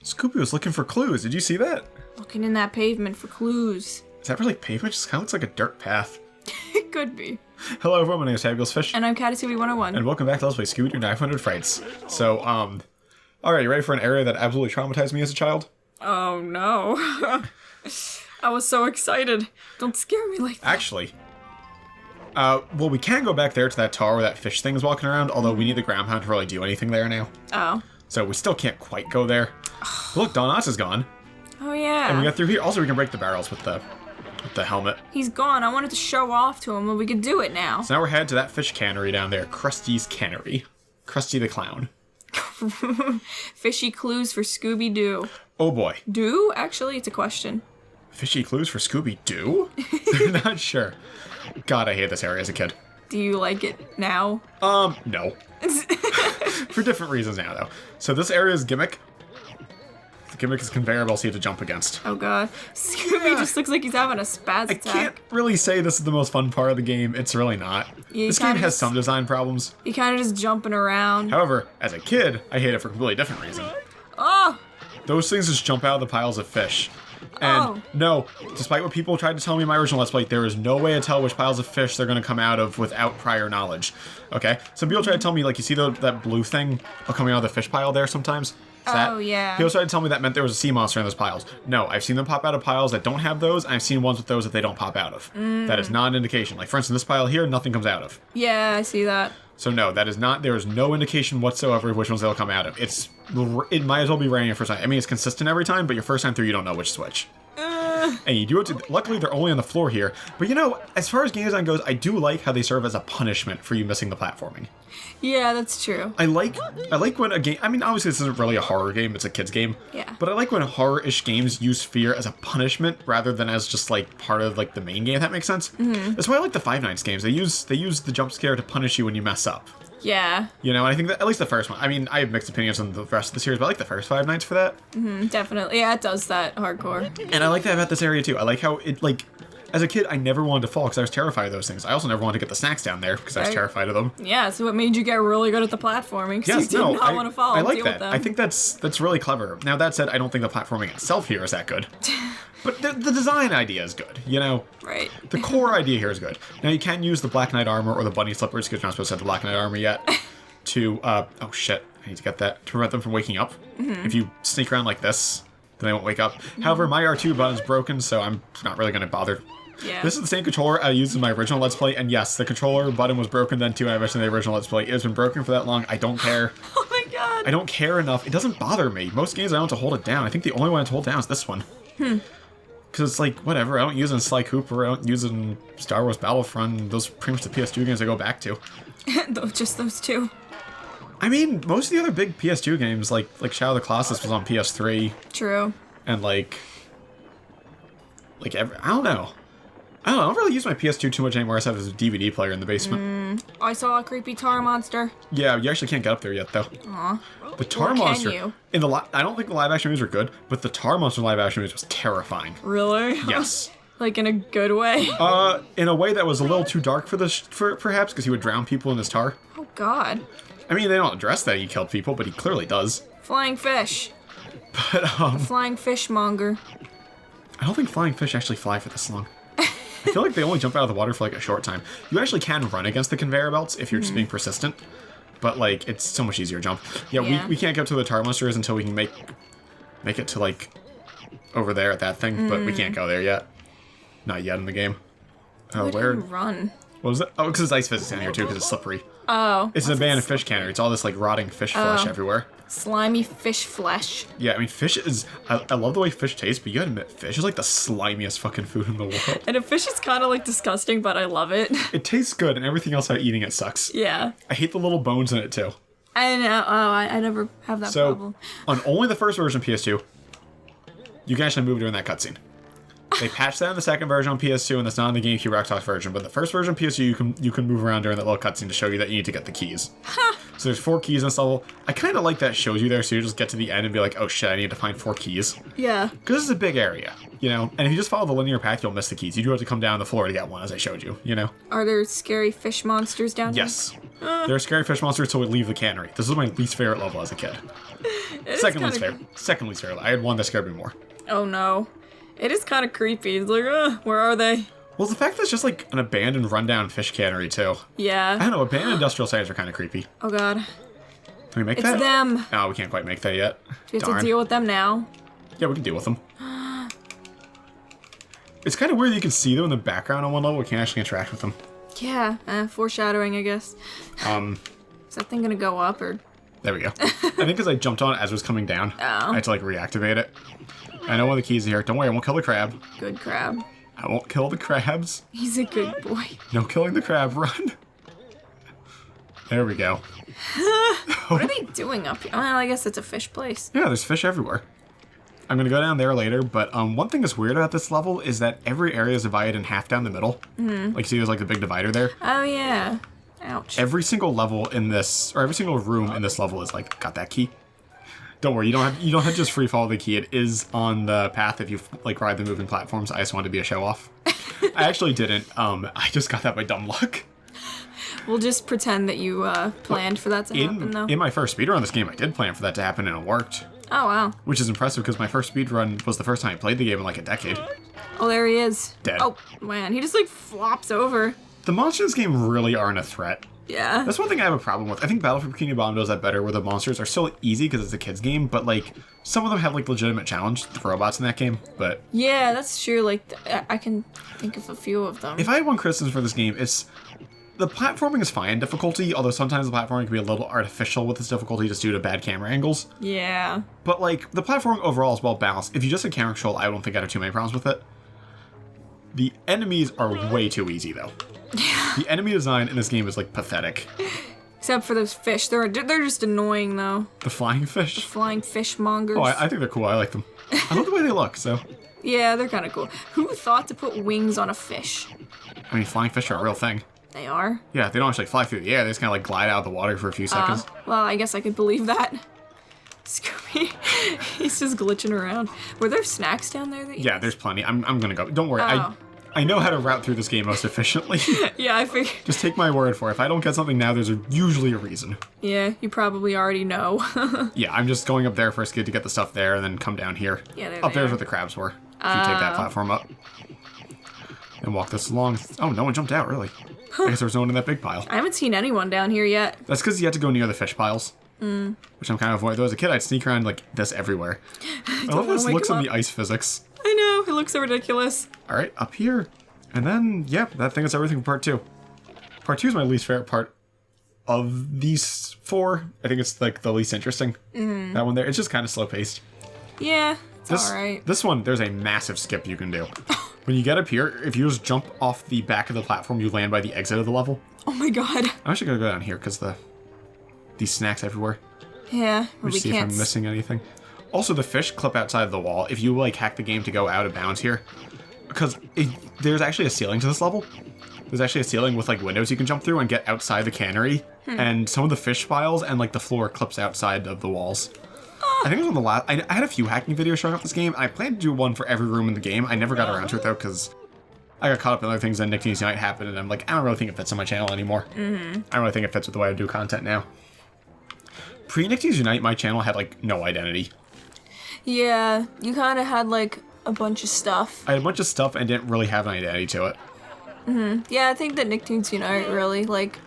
Scooby was looking for clues. Did you see that? Looking in that pavement for clues. Is that really pavement? It just kind of looks like a dirt path. It could be. Hello everyone, my name is Fabulous Fish. And I'm Scooby 101. And welcome back to Let's Play Scooby Doo 900 Frights. So, alright, you ready for an area that absolutely traumatized me as a child? Oh no. I was so excited. Don't scare me like that. Actually, well, we can go back there to that tower where that fish thing is walking around, although we need the ground pound to really do anything there now. Oh. So we still can't quite go there. Look, Donuts is gone. Oh yeah. And we got through here. Also, we can break the barrels with the helmet. He's gone. I wanted to show off to him, but we could do it now. So now we're headed to that fish cannery down there, Krusty's Cannery. Krusty the Clown. Fishy clues for Scooby Doo. Oh boy. Do? Actually, it's a question. Fishy clues for Scooby Doo? They're not sure. God, I hated this area as a kid. Do you like it now? No. For different reasons now, though. So this area's gimmick. The gimmick is conveyor belts you have to jump against. Oh god. Scooby just looks like he's having a spaz attack. I can't really say this is the most fun part of the game. It's really not. Yeah, this game has some design problems. You kind of just jumping around. However, as a kid, I hate it for a completely different reason. Oh! Those things just jump out of the piles of fish. And no, despite what people tried to tell me in my original Let's Play, there is no way to tell which piles of fish they're going to come out of without prior knowledge. Okay? Some people try to tell me, like, you see that blue thing coming out of the fish pile there sometimes? Oh, yeah. People tried to tell me that meant there was a sea monster in those piles. No, I've seen them pop out of piles that don't have those, and I've seen ones with those that they don't pop out of. That is not an indication. Like, for instance, this pile here, nothing comes out of. Yeah, I see that. So no, that is not, there is no indication whatsoever of which ones they'll come out of. It might as well be random your first time. I mean, it's consistent every time, but your first time through, you don't know which switch. And you do it to, luckily they're only on the floor here. But you know, as far as game design goes, I do like how they serve as a punishment for you missing the platforming. Yeah, that's true. I like when a game, I mean, obviously this isn't really a horror game, it's a kid's game. Yeah. But I like when horror-ish games use fear as a punishment rather than as just like part of like the main game, if that makes sense. That's why I like the Five Nights games. They use the jump scare to punish you when you mess up. Yeah. You know, and I think that, at least the first one. I mean, I have mixed opinions on the rest of the series, but I like the first Five Nights for that. Definitely. Yeah, it does that hardcore. And I like that about this area, too. I like how it, like, as a kid, I never wanted to fall because I was terrified of those things. I also never wanted to get the snacks down there because I was terrified of them. Yeah, so it made you get really good at the platforming because you did not want to fall. I like that. I think that's really clever. Now, that said, I don't think the platforming itself here is that good. But the design idea is good, you know? Right. The core idea here is good. Now, you can use the Black Knight armor or the bunny slippers, because you're not supposed to have the Black Knight armor yet, to, oh shit, I need to get that, to prevent them from waking up. If you sneak around like this, then they won't wake up. However, my R2 button's broken, so I'm not really going to bother. Yeah. This is the same controller I used in my original Let's Play, and yes, the controller button was broken then too, and I mentioned in the original Let's Play. It's been broken for that long, I don't care. Oh my god. I don't care enough. It doesn't bother me. Most games I don't have to hold it down. I think the only one I have to hold down is this one. Because it's like, whatever, I don't use it in Sly Cooper, I don't use it in Star Wars Battlefront, those are pretty much the PS2 games I go back to. Just those two. I mean, most of the other big PS2 games, like Shadow of the Colossus was on PS3. True. And I don't know. I don't really use my PS2 too much anymore. I just have this DVD player in the basement. I saw a creepy tar monster. Yeah, you actually can't get up there yet, though. Aw. The tar monster. Can you? In the I don't think the live action movies were good, but the tar monster live action movies was terrifying. Really? Yes. Like in a good way? In a way that was a little too dark for perhaps, because he would drown people in his tar. Oh god. I mean, they don't address that he killed people, but he clearly does. Flying fish. But Flying fishmonger. I don't think flying fish actually fly for this long. I feel like they only jump out of the water for like a short time. You actually can run against the conveyor belts if you're just being persistent, but like it's so much easier to jump. Yeah. We can't get to the tar monsters until we can make it to like over there at that thing, but we can't go there yet. Not yet in the game. Oh, where? Run. What was that? Oh, because there's ice physics in here too, because it's slippery. Oh. It's an abandoned fish cannery. It's all this like rotting fish flesh everywhere. Slimy fish flesh. Yeah, I mean, fish is... I love the way fish tastes, but you gotta admit, fish is like the slimiest fucking food in the world. And a fish is kind of like disgusting, but I love it. It tastes good, and everything else about eating it sucks. Yeah. I hate the little bones in it, too. I know. Oh, I never have that problem. On only the first version of PS2, you can actually move during that cutscene. They patched that in the second version on PS2, and that's not in the GameCube Xbox version, but the first version of PS2, you can move around during that little cutscene to show you that you need to get the keys. So there's 4 keys in this level. I kind of like that it shows you there, so you just get to the end and be like, oh shit, I need to find 4 keys. Yeah. Because this is a big area, you know? And if you just follow the linear path, you'll miss the keys. You do have to come down the floor to get one, as I showed you, you know? Are there scary fish monsters down here? Yes. They're scary fish monsters till we leave the cannery. This was my least favorite level as a kid. Second least favorite. I had one that scared me more. Oh no. It is kind of creepy. It's like, where are they? Well, the fact that it's just like an abandoned, rundown fish cannery, too. Yeah. I don't know, abandoned industrial sites are kind of creepy. Oh god. Can we make that? It's them. No, we can't quite make that yet. Do we have to deal with them now? Yeah, we can deal with them. It's kind of weird you can see them in the background on one level. We can't actually interact with them. Yeah, foreshadowing, I guess. Is that thing gonna go up, or...? There we go. I think because I jumped on it as it was coming down. Oh. I had to, like, reactivate it. I know one of the keys is here. Don't worry, I won't kill the crab. Good crab. I won't kill the crabs. He's a good boy. No killing the crab, run. There we go. What are they doing up here? Well, I guess it's a fish place. Yeah, there's fish everywhere. I'm going to go down there later, but one thing that's weird about this level is that every area is divided in half down the middle. Mm-hmm. Like, see, there's like the big divider there. Oh, yeah. Ouch. Every single level in this, or every single room in this level is like, got that key. Don't worry, you don't have to just free follow the key. It is on the path if you like ride the moving platforms. I just wanted to be a show off. I actually didn't. I just got that by dumb luck. We'll just pretend that you planned for that to happen, though. In my first speedrun of this game, I did plan for that to happen, and it worked. Oh, wow. Which is impressive, because my first speedrun was the first time I played the game in, like, a decade. Oh, there he is. Dead. Oh, man. He just, like, flops over. The monsters in this game really aren't a threat. Yeah. That's one thing I have a problem with. I think Battle for Bikini Bottom does that better, where the monsters are so easy because it's a kid's game, but, like, some of them have, like, legitimate challenge, the robots in that game, but... Yeah, that's true. Like, I can think of a few of them. If I had one criticism for this game, it's... The platforming is fine difficulty, although sometimes the platforming can be a little artificial with its difficulty just due to bad camera angles. Yeah. But, like, the platforming overall is well balanced. If you just had camera control, I don't think I'd have too many problems with it. The enemies are way too easy, though. Yeah. The enemy design in this game is, like, pathetic. Except for those fish. They're just annoying, though. The flying fish? The flying fishmongers. Oh, I think they're cool. I like them. I love the way they look, so... Yeah, they're kind of cool. Who thought to put wings on a fish? I mean, flying fish are a real thing. They are? Yeah, they don't actually fly through the air. They just kind of, like, glide out of the water for a few seconds. Well, I guess I could believe that. Scooby, he's just glitching around. Were there snacks down there that you... Yeah, there's plenty. I'm gonna go. Don't worry. Oh. I know how to route through this game most efficiently. Yeah, I figured. Just take my word for it. If I don't get something now, there's usually a reason. Yeah, you probably already know. Yeah, I'm just going up there first, good to get the stuff there, and then come down here. Yeah, up there's where the crabs were. If you take that platform up. And walk this along. Oh, no one jumped out, really. I guess there was no one in that big pile. I haven't seen anyone down here yet. That's because you had to go near the fish piles. Which I'm kind of avoiding. Though as a kid, I'd sneak around like this everywhere. I love how this looks in the ice physics. I know, it looks so ridiculous. Alright, up here. And then, yeah, that thing is everything for part 2. Part 2 is my least favorite part of these 4. I think it's like the least interesting. That one there. It's just kind of slow paced. Yeah, it's alright. This one, there's a massive skip you can do. When you get up here, if you just jump off the back of the platform, you land by the exit of the level. Oh my god. I'm actually gonna go down here because these snacks everywhere. Yeah, we see if I'm missing anything. Also, the fish clip outside of the wall. If you like hack the game to go out of bounds here, because there's actually a ceiling to this level. There's actually a ceiling with like windows you can jump through and get outside the cannery. And some of the fish piles and like the floor clips outside of the walls. I think it was on the last... I had a few hacking videos showing up this game. I planned to do one for every room in the game. I never got around to it, though, because I got caught up in other things, and Nicktoons Unite happened, and I'm like, I don't really think it fits on my channel anymore. I don't really think it fits with the way I do content now. Pre-Nicktoons Unite, my channel had, like, no identity. Yeah, you kind of had, like, a bunch of stuff. I had a bunch of stuff and didn't really have an identity to it. Yeah, I think that Nicktoons Unite really, like...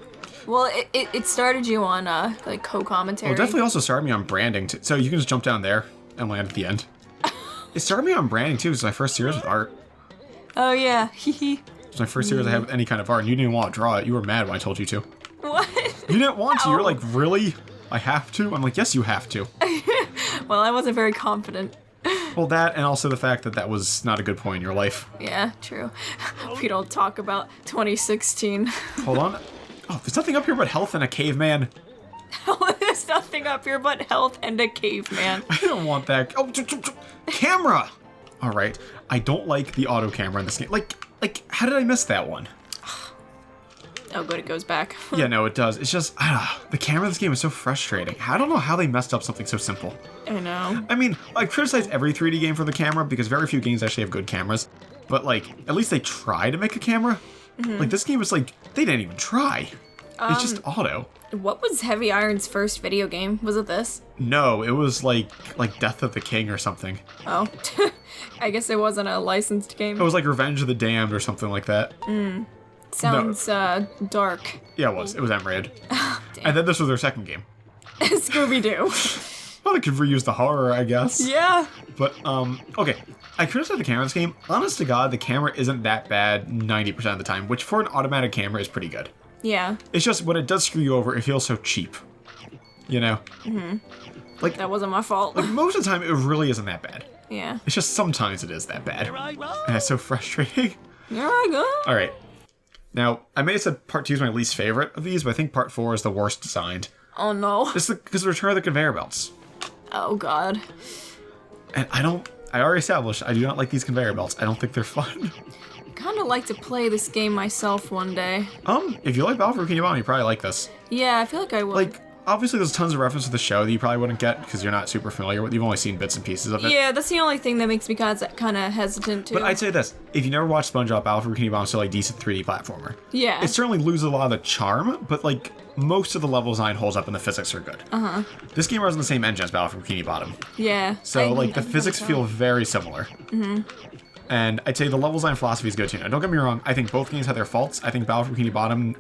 Well, it started you on, like, co-commentary. Well, it definitely also started me on branding, too. So you can just jump down there and land at the end. It started me on branding, too. It was my first series with art. Oh, yeah. It was my first series I had with any kind of art, and you didn't want to draw it. You were mad when I told you to. What? You didn't want to. You were like, really? I have to? I'm like, yes, you have to. Well, I wasn't very confident. Well, that, and also the fact that that was not a good point in your life. Yeah, true. We don't talk about 2016. Hold on. Oh, there's nothing up here but health and a caveman. There's nothing up here but health and a caveman. I don't want that. Oh, camera! Alright, I don't like the auto camera in this game. Like, how did I miss that one? Oh, good, it goes back. Yeah, no, it does. It's just, the camera in this game is so frustrating. I don't know how they messed up something so simple. I know. I mean, I criticize every 3D game for the camera because very few games actually have good cameras. But, like, at least they try to make a camera. Like, this game was like, they didn't even try. It's just auto. What was Heavy Iron's first video game? Was it this? No, it was like Death of the King or something. Oh. I guess it wasn't a licensed game. It was like Revenge of the Damned or something like that. Sounds dark. Yeah, it was. It was M-rated. Damn. And then this was their second game. Scooby Doo. Well, they could reuse the horror, I guess. Yeah. But, okay. I criticized the camera in this game. Honest to God, the camera isn't that bad 90% of the time, which for an automatic camera is pretty good. Yeah. It's just when it does screw you over, it feels so cheap. You know? Like, That wasn't my fault. like most of the time, it really isn't that bad. Yeah. It's just sometimes it is that bad. And it's so frustrating. There I go. Alright. Now, I may have said part 2 is my least favorite of these, but I think part 4 is the worst designed. Oh no. This is because of the return of the conveyor belts. Oh god. And I already established, I do not like these conveyor belts. I don't think they're fun. Kinda like to play this game myself one day. If you like Battle for Bikini Bottom, you probably like this. Yeah, I feel like I would. Like, obviously there's tons of reference to the show that you probably wouldn't get because you're not super familiar with. You've only seen bits and pieces of it. Yeah, that's the only thing that makes me kind of hesitant to. But I'd say this: if you never watched SpongeBob, Battle for Bikini Bottom, still like decent 3D platformer. Yeah. It certainly loses a lot of the charm, but like most of the level design holds up and the physics are good. This game runs on the same engine as Battle for Bikini Bottom, Yeah. so like the physics feel very similar. And I'd say the level design philosophy is good too. Now, don't get me wrong; I think both games have their faults. I think Battle for Bikini Bottom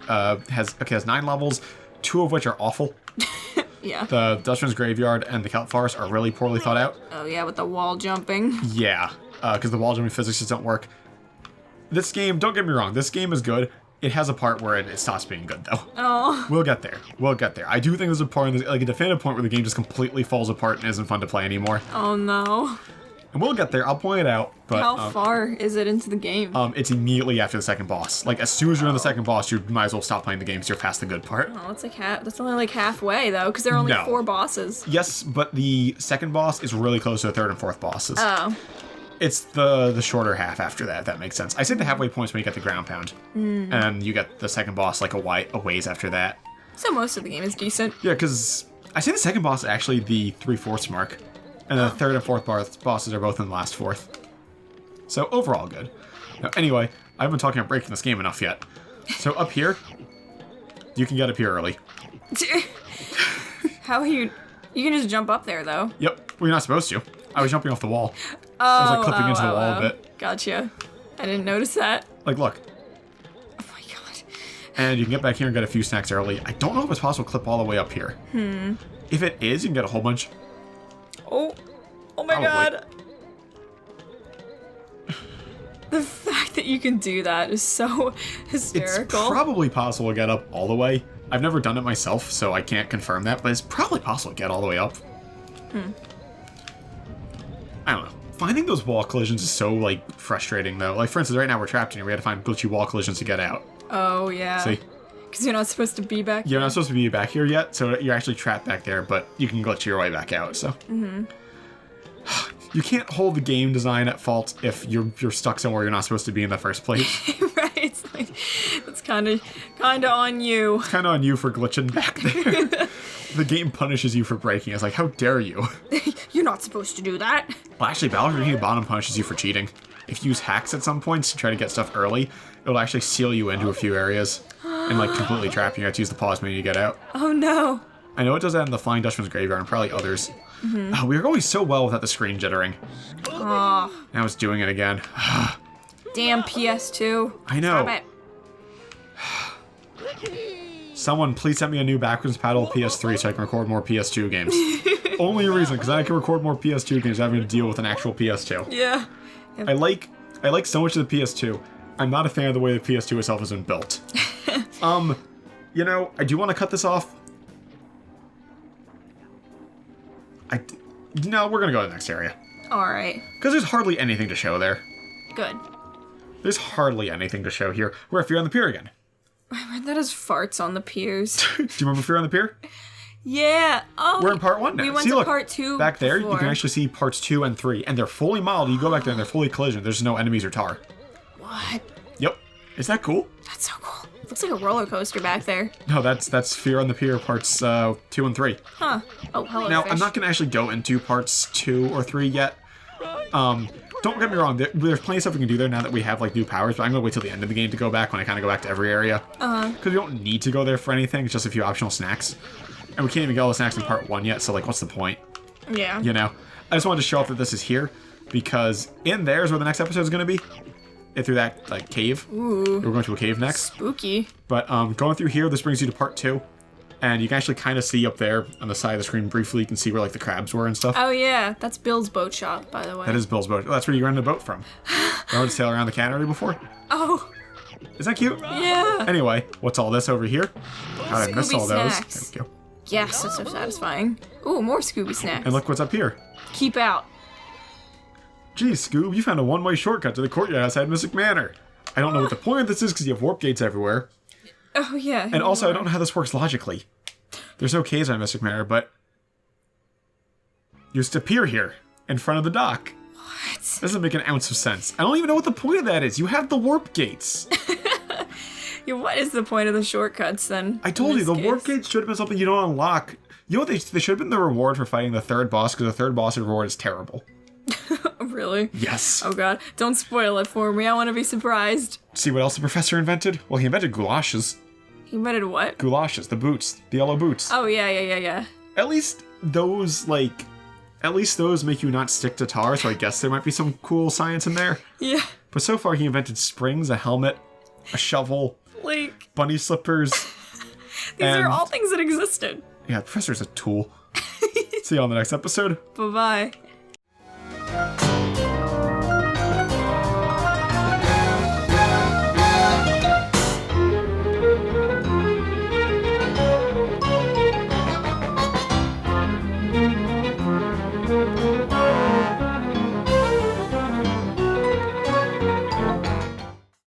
has 9 levels, 2 of which are awful. Yeah. The Dutchman's Graveyard and the Kelp Forest are really poorly thought out. Oh yeah, with the wall jumping. Yeah, because the wall jumping physics just don't work. This game, don't get me wrong, this game is good. It has a part where it stops being good, though. Oh. We'll get there. We'll get there. I do think there's a part, like a definitive point where the game just completely falls apart and isn't fun to play anymore. Oh no. And we'll get there. I'll point it out. But How far is it into the game? It's immediately after the second boss. Like, as soon as you're in the second boss, you might as well stop playing the game because you're past the good part. Oh, it's like that's only like halfway though, because there are only No. 4 bosses. Yes, but the second boss is really close to the third and fourth bosses. Oh. It's the shorter half after that, if that makes sense. I say the halfway point's when you get the ground pound. And you get the second boss like a ways after that. So most of the game is decent. Yeah, because I say the second boss is actually the 3/4 mark. And the third and fourth bosses are both in the last fourth. So overall good. Now anyway, I haven't been talking about breaking this game enough yet. So up here, you can get up here early. How are you? You can just jump up there though. Yep, well you're not supposed to. I was jumping off the wall. I was like clipping into the wall a bit. Gotcha. I didn't notice that. Like look. Oh my god. And you can get back here and get a few snacks early. I don't know if it's possible to clip all the way up here. If it is, you can get a whole bunch. Oh my Probably. god. The fact that you can do that is so hysterical. It's probably possible to get up all the way. I've never done it myself, so I can't confirm that, but it's probably possible to get all the way up. I don't know. Finding those wall collisions is so, like, frustrating, though. Like, for instance, right now we're trapped in here. We had to find glitchy wall collisions to get out. Oh, yeah. See? Because you're not supposed to be back You're there. not supposed to be back here yet, so you're actually trapped back there, but you can glitch your way back out, so. You can't hold the game design at fault if you're stuck somewhere you're not supposed to be in the first place. Right. It's like, it's kind of on you. It's kind of on you for glitching back there. The game punishes you for breaking. It's like, how dare you? You're not supposed to do that. Well, actually, Battle for Bikini Bottom punishes you for cheating. If you use hacks at some points to try to get stuff early, it'll actually seal you into a few areas and like completely trap you. You have to use the pause menu to get out. Oh no. I know it does that in the Flying Dutchman's Graveyard and probably others. We were going so well without the screen jittering. Oh, Now it's doing it again. damn PS2. I know. Stop it. Someone please send me a new backwards paddle PS3 so I can record more PS2 games. Only a reason, because then I can record more PS2 games having to deal with an actual PS2. Yeah. I like so much of the PS2. I'm not a fan of the way the PS2 itself has been built. You know, I do want to cut this off. No, we're gonna go to the next area. Alright. Because there's hardly anything to show there. Good. There's hardly anything to show here. We're at Fear on the Pier again. I read that as farts on the piers. Do you remember Fear on the Pier? Yeah. Oh. We're in part 1 now. We went See, to look, part 2 back there, you before. can actually see parts 2 and 3, and they're fully modeled. You go back there and they're fully collision. There's no enemies or tar. What? Yep. Is that cool? That's so cool. Looks like a roller coaster back there. No, that's Fear on the Pier parts 2 and 3. Huh. Oh, hello, Now, fish. I'm not going to actually go into parts 2 or 3 yet. Don't get me wrong, there's plenty of stuff we can do there now that we have like new powers, but I'm gonna wait till the end of the game to go back when I kind of go back to every area. Because we don't need to go there for anything, it's just a few optional snacks. And we can't even get all the snacks in part 1 yet, so like what's the point? Yeah. You know? I just wanted to show off that this is here, because in there is where the next episode is gonna be. Through that like cave. Ooh. We're going to a cave next. Spooky. But going through here, this brings you to part 2. And you can actually kind of see up there on the side of the screen briefly, you can see where like the crabs were and stuff. Oh yeah, that's Bill's boat shop, by the way. That is Bill's boat. Oh, that's where you rented a boat from. Remember to sail around the Cannery before? Oh. Is that cute? Yeah. Anyway, what's all this over here? How did I miss all those? Snacks. There we go. Yes, that's so satisfying. Ooh, more Scooby snacks. And look what's up here. Keep out. Geez, Scoob, you found a one-way shortcut to the courtyard outside Mystic Manor. I don't know what the point of this is because you have warp gates everywhere. Oh yeah. And also, I don't know how this works logically. There's no caves on Mystic Manor, but you used to Pier here, in front of the dock. What? Doesn't make an ounce of sense. I don't even know what the point of that is. You have the warp gates. Yeah, what is the point of the shortcuts then? I told you, the warp gates should have been something you don't unlock. You know what, they should have been the reward for fighting the third boss, because the third boss reward is terrible. Really? Yes. Oh god, don't spoil it for me. I want to be surprised. See what else the professor invented? Well, he invented goulashes. He invented what? Goulashes, the boots, the yellow boots. Oh yeah. At least those make you not stick to tar, so I guess there might be some cool science in there. Yeah. But so far he invented springs, a helmet, a shovel, Like, bunny slippers. these are all things that existed. Yeah, the professor's a tool. See you on the next episode. Bye-bye.